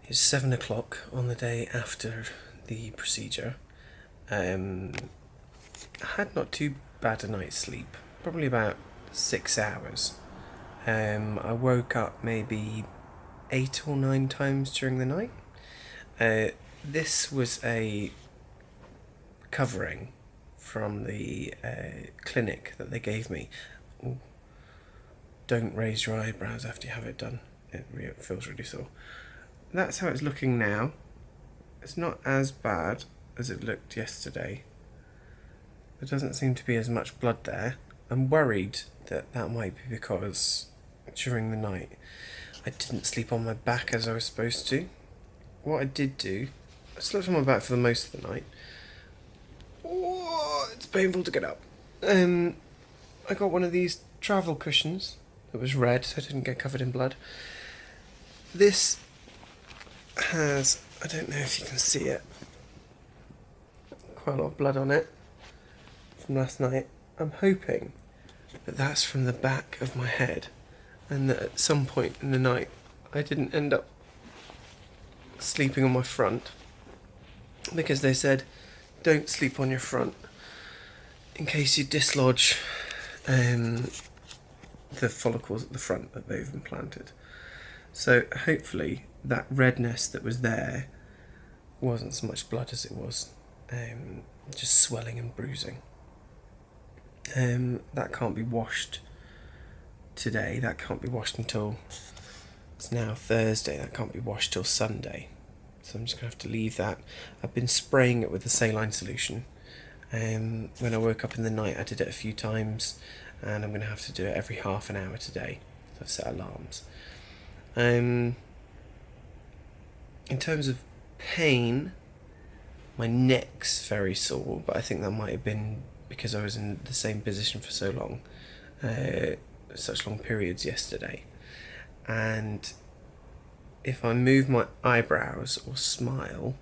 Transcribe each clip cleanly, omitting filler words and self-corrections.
It's 7 o'clock on the day after the procedure. I had not too bad a night's sleep, probably about 6 hours. I woke up maybe 8 or 9 times during the night. This was a covering from the clinic that they gave me. Ooh, don't raise your eyebrows after you have it done. It feels really sore. That's how it's looking now. It's not as bad as it looked yesterday. There doesn't seem to be as much blood there. I'm worried that that might be because during the night I didn't sleep on my back as I was supposed to. What I did do, I slept on my back for the most of the night. Oh, it's painful to get up. I got one of these travel cushions that was red so I didn't get covered in blood. This has, I don't know if you can see it, quite a lot of blood on it from last night. I'm hoping that that's from the back of my head and that at some point in the night I didn't end up sleeping on my front, because they said don't sleep on your front in case you dislodge the follicles at the front that they've implanted. So hopefully that redness that was there wasn't so much blood as it was just swelling and bruising. That can't be washed today. That can't be washed until, it's now Thursday, that can't be washed till Sunday. So I'm just going to have to leave that. I've been spraying it with the saline solution. When I woke up in the night I did it a few times, and I'm going to have to do it every half an hour today. So I've set alarms. In terms of pain, my neck's very sore, but I think that might have been because I was in the same position for so long, such long periods yesterday. And if I move my eyebrows or smile,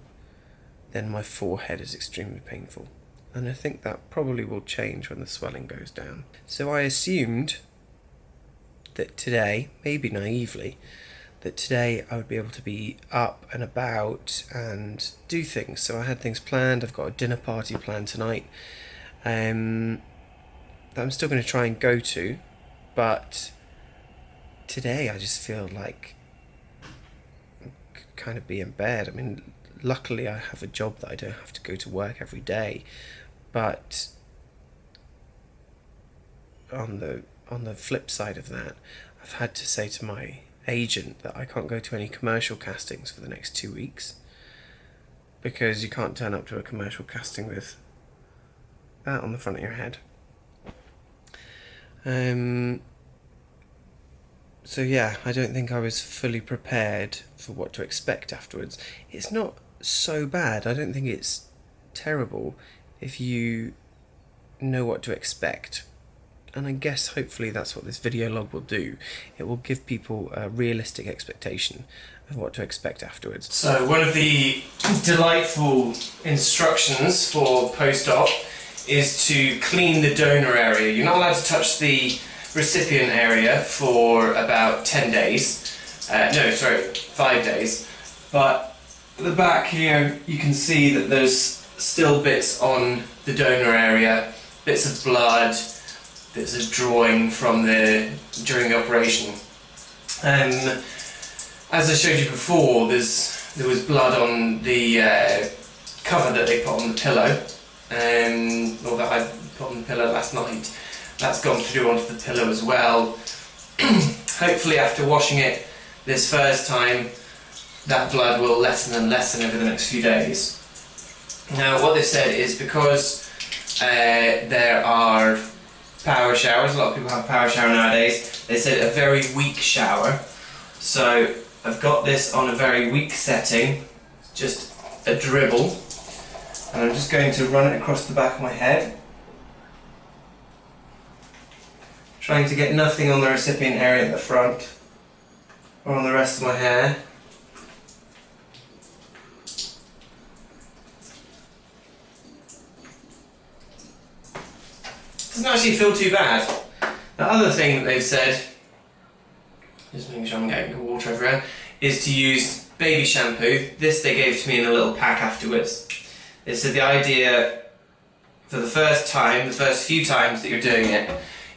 then my forehead is extremely painful. And I think that probably will change when the swelling goes down. So I assumed that today, maybe naively, that today I would be able to be up and about and do things. So I had things planned. I've got a dinner party planned tonight that I'm still going to try and go to, but today I just feel like I could kind of be in bed. I mean, luckily I have a job that I don't have to go to work every day, but on the flip side of that, I've had to say to my agent that I can't go to any commercial castings for the next 2 weeks, because you can't turn up to a commercial casting with that on the front of your head. So yeah, I don't think I was fully prepared for what to expect afterwards. It's not so bad. I don't think it's terrible if you know what to expect. And I guess hopefully that's what this video log will do. It will give people a realistic expectation of what to expect afterwards. So one of the delightful instructions for post-op is to clean the donor area. You're not allowed to touch the recipient area for about 10 days. 5 days. But at the back here you can see that there's still bits on the donor area, bits of blood, bits of drawing from during the operation. As I showed you before, there was blood on the cover that they put on the pillow, or that I put on the pillow last night. That's gone through onto the pillow as well. Hopefully after washing it this first time, that blood will lessen and lessen over the next few days. Now what they said is, because there are power showers, a lot of people have a power shower nowadays, they said a very weak shower. So I've got this on a very weak setting, just a dribble, and I'm just going to run it across the back of my head, trying to get nothing on the recipient area at the front or on the rest of my hair. Doesn't actually feel too bad. The other thing that they've said, just making sure I'm getting water everywhere, is to use baby shampoo. This they gave to me in a little pack afterwards. They said the idea for the first few times that you're doing it,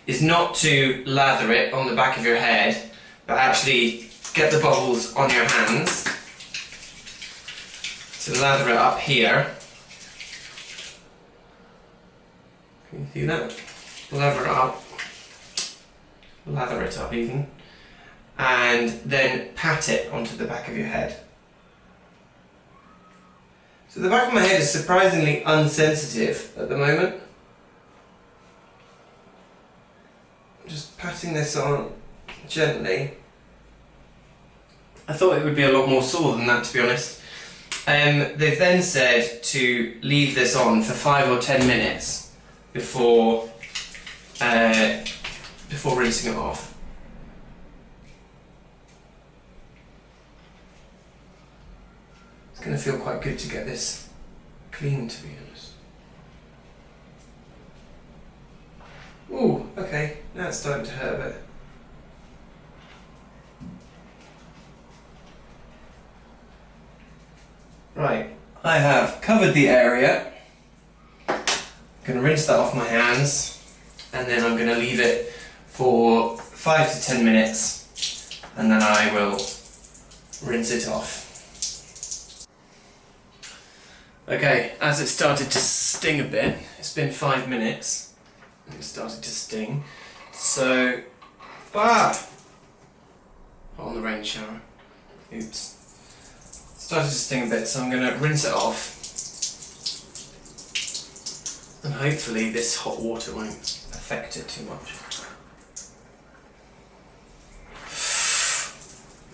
is not to lather it on the back of your head, but actually get the bubbles on your hands. So lather it up here. Can you see that? Lather it up even. And then pat it onto the back of your head. So the back of my head is surprisingly unsensitive at the moment. Just patting this on gently. I thought it would be a lot more sore than that, to be honest. They've then said to leave this on for 5 or 10 minutes before rinsing it off. It's going to feel quite good to get this clean, to be honest. Ooh, okay, now it's starting to hurt a bit. Right, I have covered the area. I'm going to rinse that off my hands, and then I'm going to leave it for 5 to 10 minutes, and then I will rinse it off. Okay, as it started to sting a bit, it's been 5 minutes, and it started to sting, so, on the rain shower, oops. Started to sting a bit, so I'm going to rinse it off, and hopefully this hot water won't affect it too much.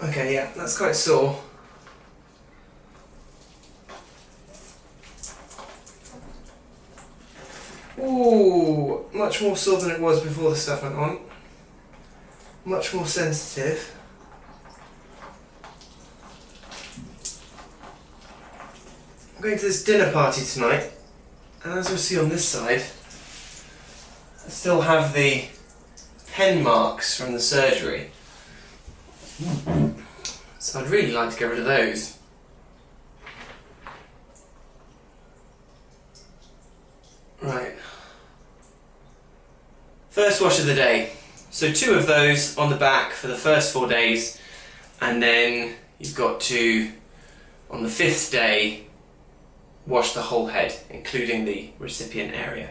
Okay, yeah, that's quite sore. Ooh, much more sore than it was before the stuff went on. Much more sensitive. I'm going to this dinner party tonight, and as you'll see on this side, I still have the pen marks from the surgery. So I'd really like to get rid of those. Right. First wash of the day. So 2 of those on the back for the first 4 days, and then you've got to, on the 5th day, wash the whole head, including the recipient area.